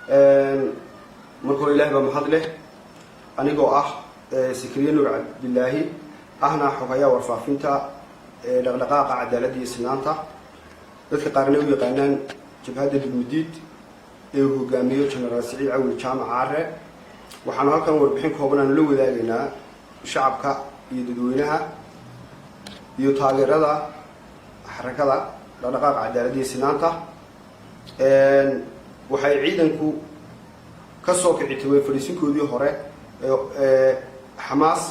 marka ilaahay baa mahad leh anigoo Sakariya Nuur Cabdillaahi ahna xogaya warfaafinta dhaqdhaqaaqa cadaaladda iyo sinaanta dadka qaarna u yaqaanaan jabhadda Dulmidiid ee hogaamiyo General Saciid Cawil Jaamac Caare waxaan halkan warbixin kooban aan la wadaagaynaa shacabka iyo dadweynaha iyo taageerada xarakada dhaqdhaqaaqa cadaaladda iyo sinaanta waxay ciidanku ka soo kicitay fariisinkoodii hore Xamaas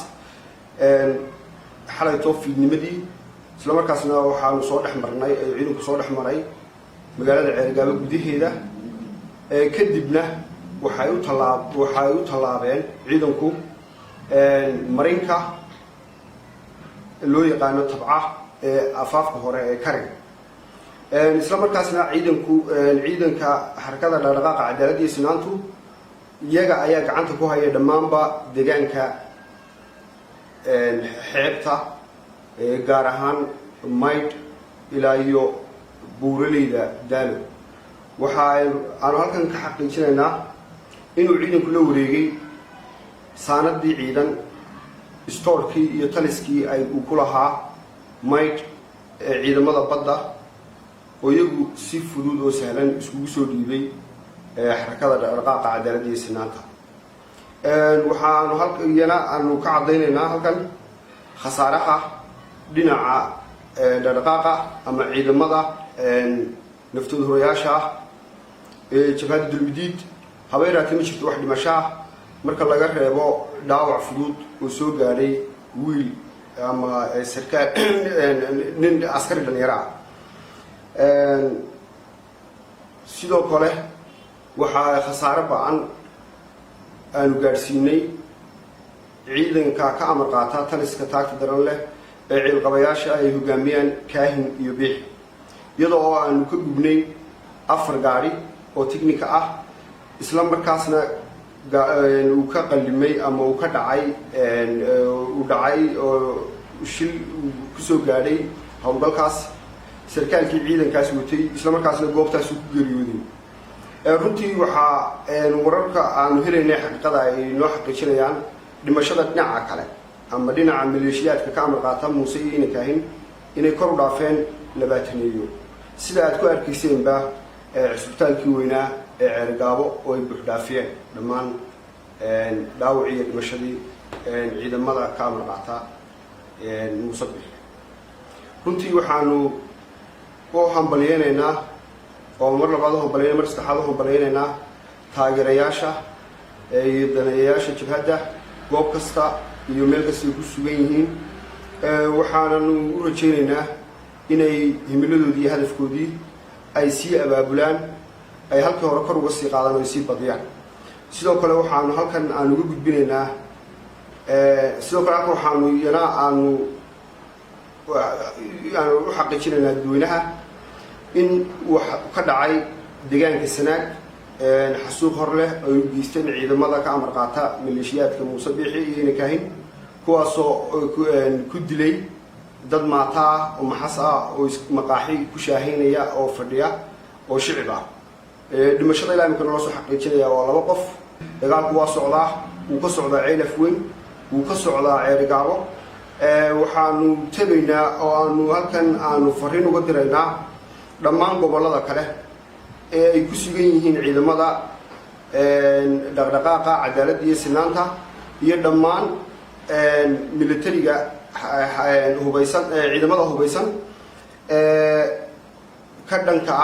xalay fiidnimadii isla markaasna waxaanu soo dhaxmarnay ciidanku soo dhaxmaray magaalada Ceelgaabo gudaheeda kadibna waxay u tallaabeen ciidanku marinka loo yaqaano tabca afaafka hore ee Karin isla markaasna ciidanka xarakada dhaqdhaqaaqa cadaaladda iyo sinaantu iyaga ayaa gacanta ku haya dhammaanba deegaanka xeebta gaar ahaan Maydh ilaa iyo buuraleyda Daalo waxaan halkan ka xaqiijinaynaa inuu ciidanku la wareegay saanadii ciidan stoorkii iyo taliskii ay ku lahaa Maydh ciidamada badda oo iyagu si fudud oo sahlan iskugu soo dhiibay xarakada dhaqdhaqaaqa cadaaladda iyo sinaanta waxaanu aanu ka cadaynaynaa halkan khasaaraha dhinaca dhaqdhaqaaqa ama ciidamada naftooda horayaasha jabhadda Dulmidiid habeeraatay ma jirto wax dhimasho marka laga reebo dhaawac fudud oo soo gaadhay wiil ama sarkaal nin askari dhalinyaro sidoo kale waxaa khasaare ba'an aanu gaadhsiinay ciidanka ka amar qaata taliska taagta daran leh ee ciilqabayaasha ay hogaamiyaan Kaahin iyo Biix iyadoo aanu ka gubnay 4 gaari oo tiknika isla markaasna uu ka qalimay ama uu ka dhacay oo shil ku soo gaadhay hawlgalkaas sarkaalkii ciidankaas watay isla markaasna goobtaas ku geeriyooday runtii waxaa wararka aanu helaynay xaqiiqada ay noo xaqiijinayaan dhimashada dhinaca kale ama dhinaca maleeshiyaadka ka amar qaata Muuse iyo Kaahin inay kor u dhaafeen 20 sida aad ku arkayseenba cisbitaalkii weynaa ee Ceelgaabo oo ay buuxdaafiyeen dhammaan dhaawacii iyo dhimashadii ciidamada ka amar qaata Muuse runtii waxaanu oo hambalyeynaa oo mar labaad hambalyeynaa mar saddexaad hambalyeynaa taageerayaasha iyo daneeyayaasha jabhadda goob kasta iyo meel kasta ku sugan yihiin waxaanu u rajaynaynaa inay himiladoodii iyo hadafkoodii ay sii abaabulaan ay halkii hore kor uga sii qaadaan oo sii badiyaan sidoo kale waxaanu halkan aan uga gudbinaynaa waxaanu u xaqiijinaynaa dadweynaha in wax ka dhacay deegaanka Sanaag xasuuq hor leh oo u geysteen ciidamada ka amar qaata maleeshiyaadka Muuse Biixi iyo Kaahin kuwaasoo ku dilay dad maata oo maxas oo maqaaxi ku shaaheynaya oo fadhiya oo shicib dhimashada ilaa imika loo soo xaqiijinaya waa 2 qof dagaalku waa socdaa uu ka socdaa Ceelaf Weyn uu ka socdaa Ceelgaabo waxaanu tabaynaa oo aanu halkan aanu fariin uga diraynaa dhammaan gobolada kale ee ay ku sugan yihiin ciidamada dhaqdhaqaaqa cadaaladda iyo sinaanta iyo dhammaan militariga hubeysan ciidamada hubeysan ka dhanka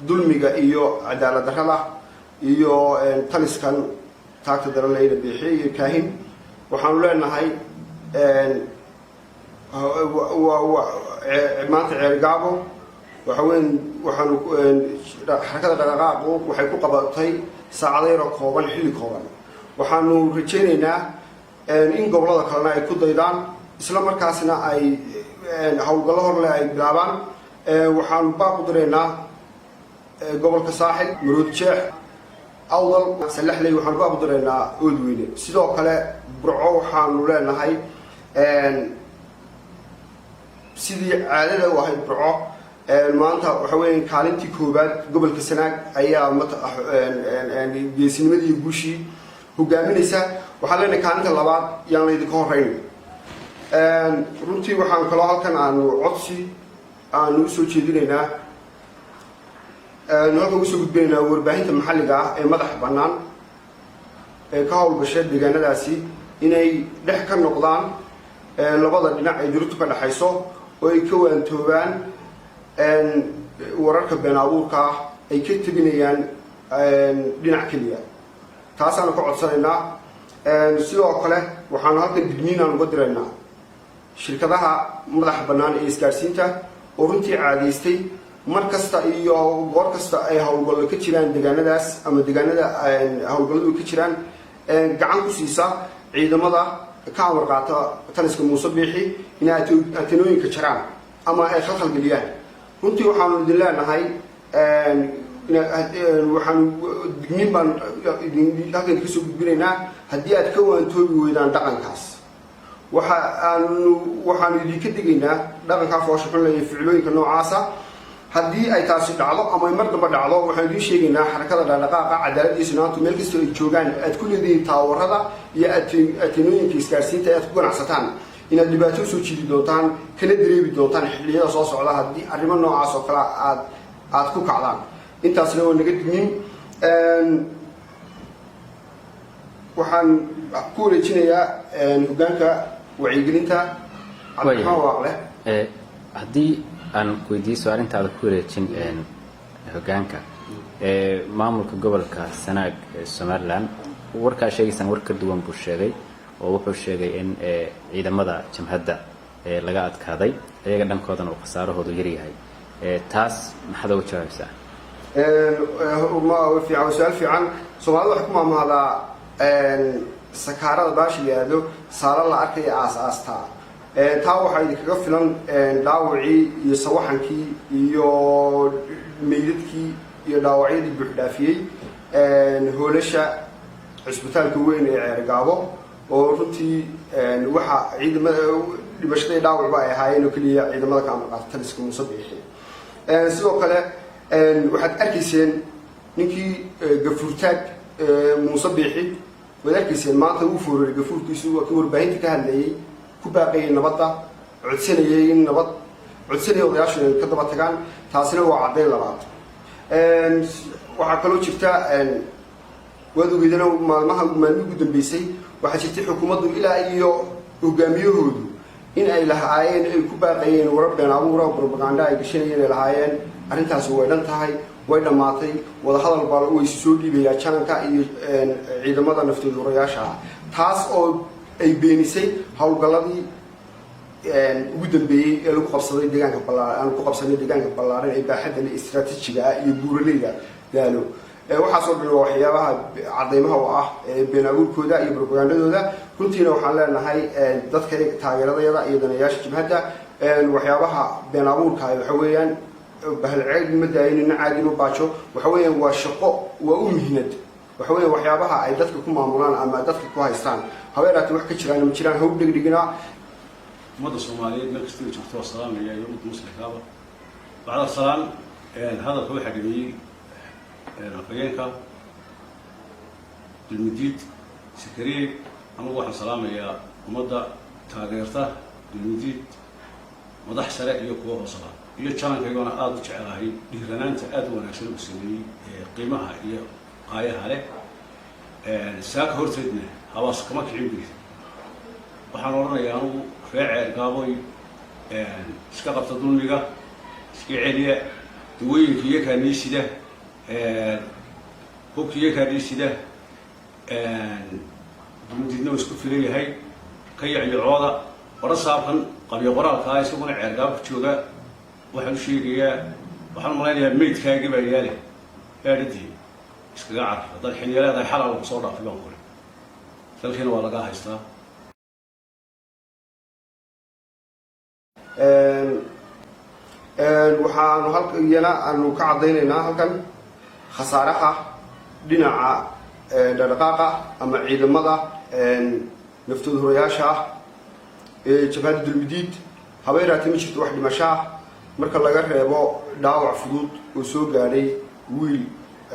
dulmiga iyo cadaalad darrada iyo taliskan taagta daran leh Biixi iyo Kaahin waxaanu leenahay maanta Ceelgaabo waxaanu xarakada dhaqdhaqaaqu waxay ku qabatay saacado kooban xilli kooban waxaanu rajaynaynaa in gobolada kalena ay ku daydaan isla markaasna ay hawlgallo hor leh ay bilaabaan waxaanu baaq u diraynaa gobolka Saaxil Maroodi Jeex Awdal Salaxley waxaanu baaq u diraynaa Oodweyne sidoo kale Burco waxaanu leenahay sidii caadada u ahayd Burco maanta waxa weeyaan kaalintii koobaad gobolka Sanaag ayaa geesinimadii guushii hogaaminaysa waxaa leenahay kaalinta labaad yaan la idinka horeyn runtii waxaan kaloo halkan aanu codsi aanu usoo jeedinaynaa halkan usoo gudbinaynaa warbaahinta maxalliga ah ee madaxa bannaan ee ka howlgasha deegaanadaasi inay dhex ka noqdaan labada dhinac ay dirirtu ka dhaxayso oo ay ka waantoobaan wararka been abuurka ah ay ka tabinayaan dhinac keliya taasaanu ka codsanaynaa sidoo kale waxaanu halkan digniin aan uga diraynaa shirkadaha madaxa bannaan ee isgaarsiinta oo runtii caadaystay mar kasta iyo goor kasta ay howlgallo ka jiraan deegaanadaas ama deegaanada howlgalladu ka jiraan gacan ku siisa ciidamada ka amar qaata taliska Muuse Biixi in atenooyinka jiraan ama ay khalkhal geliyaan runtii waxaanu idin leenahay waxaan digniin baan halkan ka soo gudbinaynaa haddii aad ka waantoobi weydaan dhaqankaas waxaanu idinka digaynaa dhaqankaa foosha xun leeyahay ficilooyinka noocaasa haddii ay taasi dhacdo ama ay mar damba dhacdo waxaan idiin sheegaynaa xarakada dhaqdhaqaaqa cadaalad iyo sinaantu meel kastoo ay joogaan aad ku leedihiin taawarada iyo atenooyinka isgaarsiinta aad ku ganacsataan inaad dhibaato usoo jiidi doontaan kana dareebi doontaan xilliyada soo socda haddii arrimo noocaas oo kale aad ku kacdaan intaasna waa naga dignin waxaan ku wareejinayaa hoggaanka wacyigelinta cabdiraxmaan waaqle haddii aan weydiiso arrintaada ku wareejin hoggaanka maamulka gobolka Sanaag ee Somaliland warkaa sheegaysan war ka duwan buu sheegay oo wuxuu sheegay in ciidamada jamhadda laga adkaaday ayaga dhankoodana uu khasaarahoodu yar yahay taas maxaad uga jawaabaysaa su'aal fiican Soomaalidu waxay ku maamulaa sakaarada baashi yaado saala la arkay aas-aastaa taa waxaa idinkaga filan dhaawacii iyo sawaxankii iyo meydadkii iyo dhaawacyadii buuxdhaafiyey hoolasha cisbitaalka weyn ee Ceergaabo oo runtii waxa ciidamada dhibashada dhaawacba ay ahaayeen oo kaliya ciidamada ka amar qaata taliska Muuse Biixi sidoo kale waxaad arkayseen ninkii gafuurtaag Muuse Biixi waad arkayseen maanta uu fooray gafuurkiisu waa ka warbaahinta ka hadlayay ku baaqayay nabadda codsanayay in nabad codsanayay odayaashu inay ka daba tagaan taasina waa caddayn labaad waxaa kaloo jirta waad ogeydana maalmihii ugu dambeysay waxaa jirtay xukuumaddu ilaa iyo hogaamiyahoodu in ay lahaayeen ay ku baaqayeen warar been abuura propaganda ay gashanayeen ay lahaayeen arrintaasi way dhan tahay way dhammaatay wadahadal baa way soo dhiibayaa jananka iyo ciidamada naftoodurayaasha ah taas oo ay beenisay howlgalladii ugu dambeeyey ee lagu qabsaday deegaanka ballaaran ku qabsanay deegaanka ballaaran ee baaxadda leh istiraatiijiga ah iyo buuraleyda daalo waxaasoo dhan waa waxyaabaha cadaymaha oo ah been abuurkooda iyo propagandadooda runtiina waxaan leenahay dadka taageeradayada iyo danayaasha jabhadda waxyaabaha been abuurka waxa weeyaan bahal ceeb ma daayeen caadi ma baajo waxa weeyaan waa shaqo waa u mihnad waxa weeyaan waxyaabaha ay dadka ku maamulaan ama dadka ku haystaan habeeraati wax ka jiraan ma jiraan haw dhigdhigina ummadda Soomaaliyeed meel kasta joogto salaamaya iyo ummadda muslimkaaba bacda salaam hadalka waxa dhigay afayeenka dulmidiid Sakariye anigu waxaan salaamayaa ummadda taageerta dulmidiid madax sare iyo kuwa hoose iyo channelkeena aad u jecelahay dhiiranaanta aad u wanaagsan u sameeyay qiimaha iyo qaayaha leh saaka horteedna hawaas kama kicin biis waxaan oranayaa anigu reece gaaboy iska qabta dulmiga iska celiya duwooyinka iyo kaaniisida hubkiyo kaaniisida dulmidina isku filan yahay ka yacyocooda warasaabkan qabyo qoraalka isaguna Ceergaabo jooga waxaan u sheegayaa waxaan malaynayaa meydkaaga baa yaale baadidii iskaga carfa dad xiliyada xalal ugu soo dhaafay baan kule dalkeena waa laga haystaa waxaanu halkayana aanu ka cadaynaynaa halkan khasaaraha dhinaca dhaqdhaqaaqa ama ciidamada naftooda hurayaasha ah ee jabhadda dulmidiid habeeraati ma jirto wax dhimasho ah marka laga reebo dhaawac fudud oo soo gaadhay wiil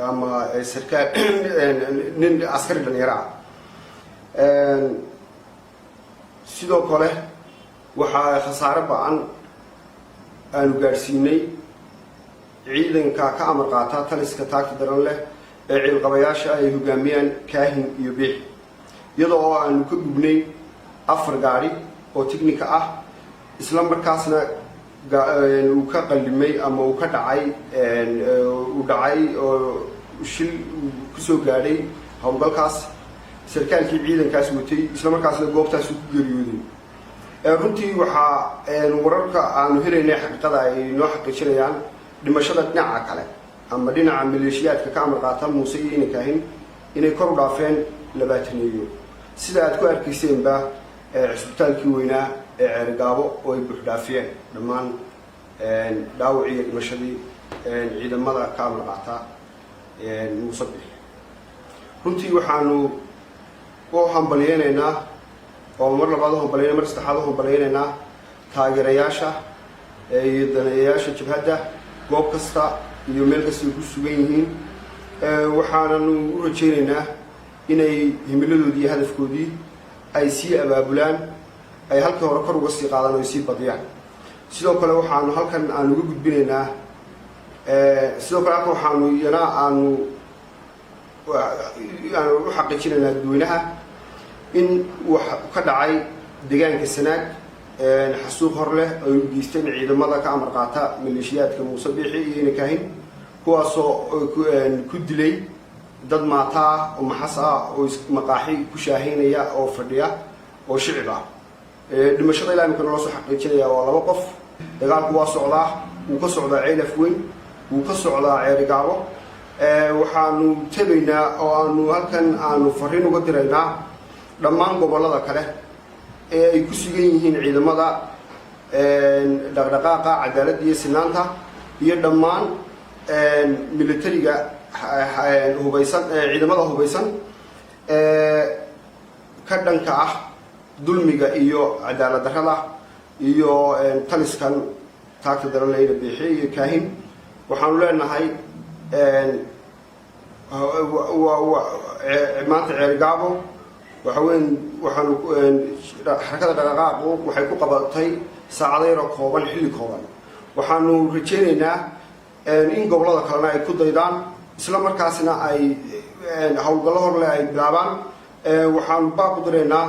ama sarkaal nin askari dhalinyaro ah. sidoo kale waxaa khasaare ba-an aanu gaadhsiinay ciidanka ka amar qaata taliska taagta daran leh ee ciilqabayaasha ay hogaamiyaan kaahin iyo biix, iyadoo oo aanu ka gubnay 4 gaadhi oo tiknika ah, isla markaasna uu ka qallimay ama uu ka dhacay oo shil kusoo gaadhay howlgalkaas sarkaalkii ciidankaas watay, isla markaasna goobtaas ku geeriyooday. runtii waxaa wararka aanu helaynay xaqiiqada ay noo xaqiijinayaan dhimashada dhinaca kale ama dhinaca maleeshiyaadka ka amar qaata muuse iyo ina kaahin inay kor u dhaafeen 20 sida aad ku arkayseenba cisbitaalkii weynaa ee Ceergaabo oo ay buux dhaafiyeen dhammaan dhaawacii iyo dhimashadii ciidamada ka amar qaata muuse. runtii waxaanu u hambalyeynaa oo mar labaad hambalyeynaa, mar saddexaad hambalyeynaa taageerayaasha iyo daneeyayaasha jabhadda goob kasta iyo meel kasta ku sugan yihiin. waxaananu u rajaynaynaa inay himiladoodii iyo hadafkoodii ay sii abaabulaan, ay halkii hore kor uga sii qaadaan oo ay sii badiyaan. sidoo kale waxaanu halkan aanu uga gudbinaynaa waxaanu u xaqiijinaynaa dadweynaha in wax ka dhacay deegaanka Sanaag xasuuq hor leh ay u geysteen ciidamada ka amar qaata maleeshiyaadka Muuse Biixi iyo ina kaahin, kuwaasoo ku dilay dad maata oo maxas ah oo maqaaxi ku shaaheynaya oo fadhiya oo shicib ah. dhimashada ilaa imika loo soo xaqiijinaya waa 2 qof. dagaalku waa socdaa, wuu ka socdaa Ceelaf Weyn, wuu ka socdaa Ceergaabo. waxaanu tabaynaa oo aanu halkan aanu fariin uga diraynaa dhammaan gobolada kale ee ay ku sugan yihiin ciidamada dhaqdhaqaaqa cadaaladda iyo sinaanta iyo dhammaan militariga hubeysan, ciidamada hubeysan ka dhanka ah dulmiga iyo cadaalad darrada iyo taliskan taagta daran leh ina biixi iyo kaahin. waxaanu leenahay maanta Ceergaabo waxaanu xarakada dhaqdhaqaaqu waxay ku qabatay saacado yar oo kooban, xilli kooban. waxaanu rajaynaynaa in gobolada kalena ay ku daydaan, isla markaasna ay howlgallo hor leh ay bilaabaan. waxaanu baaq u diraynaa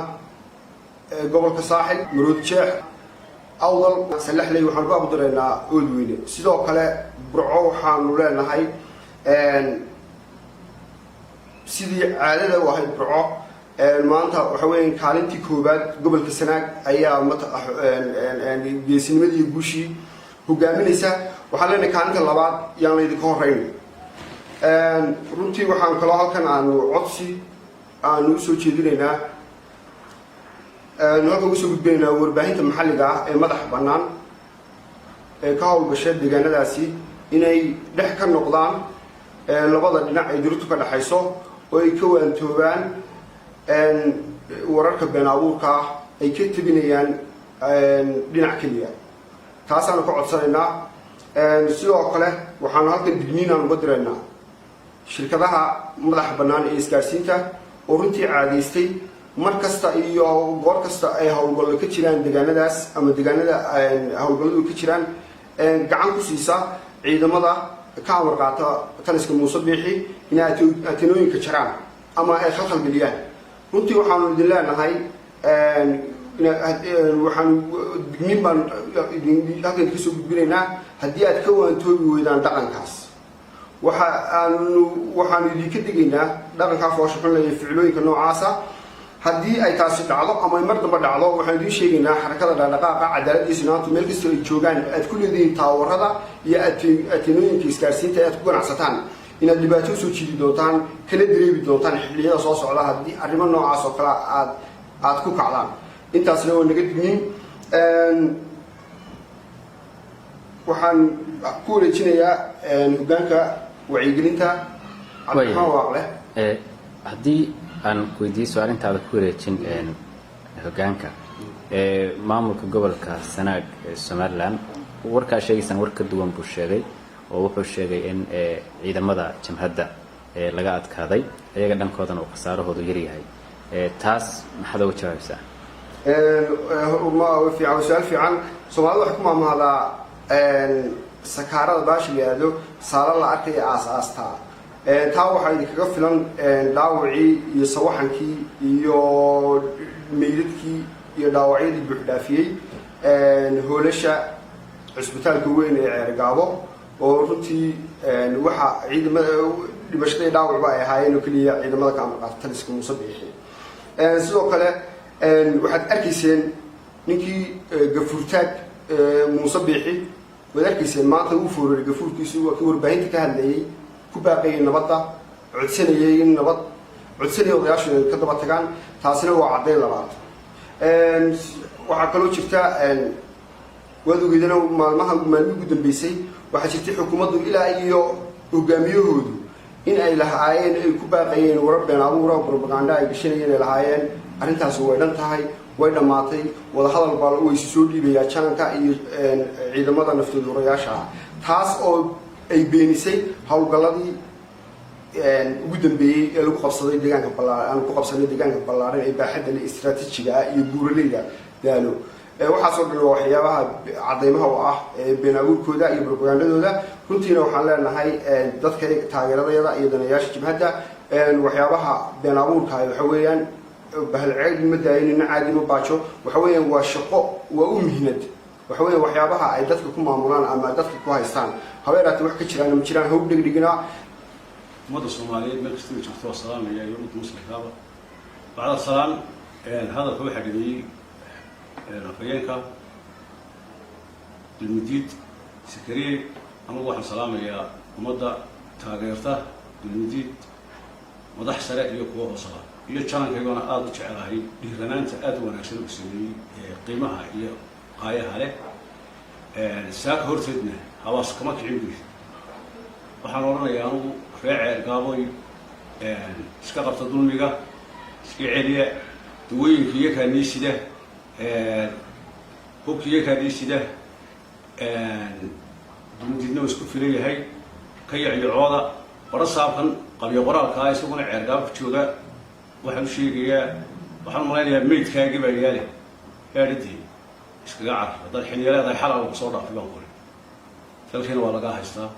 gobolka Saaxil, Maroodi Jeex, Awdal, Salaxley. waxaanu baaq u diraynaa Oodweyne. sidoo kale Burco waxaanu leenahay sidii caadada u ahayd Burco maanta waxa weeyaan kaalintii koobaad gobolka Sanaag ayaa geesinimadii iyo guushii hogaaminaysa. waxaan leenahay kaalinta labaad yaan laydinka horeyn. runtii waxaan kaloo halkan aanu codsi aanu usoo jeedinaynaa, halkan usoo gudbinaynaa warbaahinta maxalliga ah ee madaxa bannaan ee ka howlgasha deegaanadaasi inay dhex ka noqdaan labada dhinac ay dirirtu ka dhaxayso oo ay ka waantoobaan wararka been abuurka ah ay ka tebinayaan dhinac keliya. taasaanu ka codsanaynaa. sidoo kale waxaanu halkan digniinaan uga diraynaa shirkadaha madaxa bannaan ee isgaarsiinta oo runtii caadaystay mar kasta iyo goor kasta ay howlgallo ka jiraan deegaanadaas ama deegaanada howlgalladu ka jiraan gacan ku siisa ciidamada ka amar qaata taliska Muuse Biixi inay atinooyinka jiraan ama ay khalkhal geliyaan. runtii waxaanu idin leenahay waxaan digniin baan halkan ka soo gudbinaynaa. haddii aad ka waantoobi weydaan dhaqankaas, waxaanu idinka digaynaa dhaqankaa foosha xun leh ficilooyinka noocaasa. haddii ay taasi dhacdo ama mar damba dhacdo, waxaan idiin sheegaynaa xarakada dhaqdhaqaaqa cadaaladda iyo sinaantu meel kasta ay joogaan aad ku leedihiin taawarada iyo atinooyinka isgaarsiinta aad ku ganacsataan inaad dhibaato usoo jiidi doontaan, kana dareebi doontaan xilliyada soo socda haddii arrimo noocaas oo kale aad ku kacdaan. intaasna waa naga digniin. waxaan ku wareejinayaa hoggaanka wacyigelinta cabdiraxmaan waaqle. haddii aan weydiiyo su-aalintaada ku wareejin hoggaanka maamulka gobolka Sanaag ee Somaliland warkaa sheegaysaan war ka duwan buu sheegay oo wuxuu sheegay in ciidamada jamhadda laga adkaaday iyaga dhankoodana uu khasaarahoodu yar yahay taas maxaad uga jawaabaysaa su-aal fiican soomaalida waxay ku maamahdaa sakaarada baashi la yihahdo saala la arkaya aas-aastaa taa waxaa idinkaga filan dhaawacii iyo sawaxankii iyo meydadkii iyo dhaawacyadii buuxdhaafiyey hoolasha cusbitaalka weyn ee ceergaabo oo runtii waxa ciidamada dhimashada dhaawacba ay ahaayeen oo keliya ciidamada ka amar qaata taliska muuse biixi sidoo kale waxaad arkayseen ninkii gafuurtaag muuse biixi waad arkayseen maanta uu fooreray gafuurkiisu waa kii warbaahinta ka hadlayay ku baaqayay nabadda codsanayay in nabad codsanaya odayaashu inay ka daba tagaan taasina waa caddayn labaad waxaa kaloo jirta waad ogeydana maalmihii ugu dambeysay waxaa jirtay xukuumaddu ilaa iyo hogaamiyahoodu in ay lahaayeen ay ku baaqayeen warar been abuura propaganda ay gashanayeen ay lahaayeen arrintaasi way dhan tahay way dhammaatay wadahadal baa waysi soo dhiibayaa jananka iyo ciidamada naftooda horayaasha ah taas oo ay beenisay howlgalladii ugu dambeeyey ee lagu qabsaday deegaanka ballaaran aan ku qabsanay deegaanka ballaaran ee baaxadda le istiraatiijiga ah iyo buuraleyda daalo waxaasoo dhan waa waxyaabaha caddaymaha u ah been abuurkooda iyo propagandadooda runtiina waxaan leenahay dadka taageeradayada iyo danayaasha jabhadda waxyaabaha been abuurka waxa weeyaan bahalceed ma daayin ina caadi ma baajo waxa weeyaan waa shaqo waa u mihnad waxa weeyaan waxyaabaha ay dadka ku maamulaan ama dadka ku haystaan habeeraati wax ka jiraan ma jiraan hawb dhigdhigina ummadda soomaaliyeed meel kastaba jirto waa salaamaya iyo ummadda muslimkaaba bacda salaan hadalka waxaa dhameeyey afhayeenka dulmudiid sakariye anigu waxaan salaamayaa ummadda taageerta dulmudiid madax sare iyo kuwa hoosaba iyo janankaygona aada u jecelahay dhiiranaanta aada u wanaagsan uu sameeyey qiimaha iyo qaayaha leh saaka horteedna hawaas kama kicin buy waxaan odhanayaa anigu ree ceergaaboy iska qabta dulmiga iska celiya dawooyinka iyo kaaniisida hubka iyo kaaniisida dulmudiidna waa isku filan yahay ka yacyocooda bara saabkan qabyo qoraalkaa isaguna ceergaabo jooga waxaan u sheegayaa waxaan malaynayaa maydkaagii baa yaale gaadhidii iskaga car haddaad xiliya leedahay xalal kusoo dhaafay baan qori dalkiina waa lagaa haystaa